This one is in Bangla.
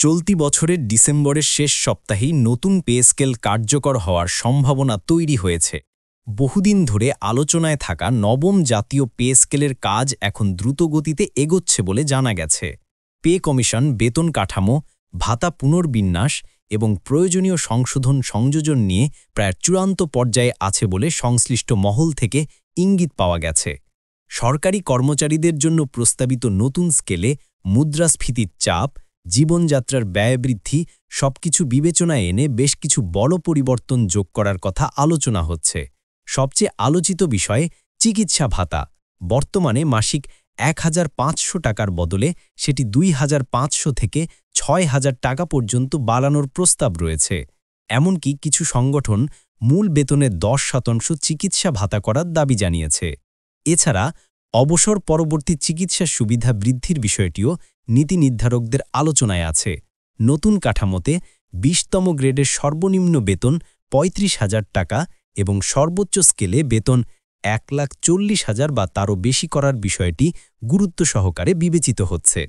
চলতি বছরের ডিসেম্বরের শেষ সপ্তাহেই নতুন পে স্কেল কার্যকর হওয়ার সম্ভাবনা তৈরি হয়েছে। বহুদিন ধরে আলোচনায় থাকা নবম জাতীয় পে স্কেলের কাজ এখন দ্রুতগতিতে এগোচ্ছে বলে জানা গেছে। পে কমিশন বেতন কাঠামো, ভাতা পুনর্বিন্যাস এবং প্রয়োজনীয় সংশোধন সংযোজন নিয়ে প্রায় চূড়ান্ত পর্যায়ে আছে বলে সংশ্লিষ্ট মহল থেকে ইঙ্গিত পাওয়া গেছে। সরকারি কর্মচারীদের জন্য প্রস্তাবিত নতুন স্কেলে মুদ্রাস্ফীতির চাপ, জীবনযাত্রার ব্যয় বৃদ্ধি সবকিছু বিবেচনায় এনে বেশ কিছু বড় পরিবর্তন যোগ করার কথা আলোচনা হচ্ছে। সবচেয়ে আলোচিত বিষয়ে চিকিৎসা ভাতা বর্তমানে মাসিক ১,৫০০ টাকার বদলে সেটি ২,৫০০ থেকে ৬,০০০ টাকা পর্যন্ত বাড়ানোর প্রস্তাব রয়েছে। এমনকি কিছু সংগঠন মূল বেতনের ১০% চিকিৎসা ভাতা করার দাবি জানিয়েছে। এছাড়া অবসর পরবর্তী চিকিৎসা সুবিধা বৃদ্ধির বিষয়টিও নীতি নির্ধারকদের আলোচনায় আছে। নতুন কাঠামোতে ২০তম গ্রেডের সর্বনিম্ন বেতন ৩৫,০০০ টাকা এবং সর্বোচ্চ স্কেলে বেতন ১,৪০,০০০ বা তারও বেশি করার বিষয়টি গুরুত্ব সহকারে বিবেচিত হচ্ছে।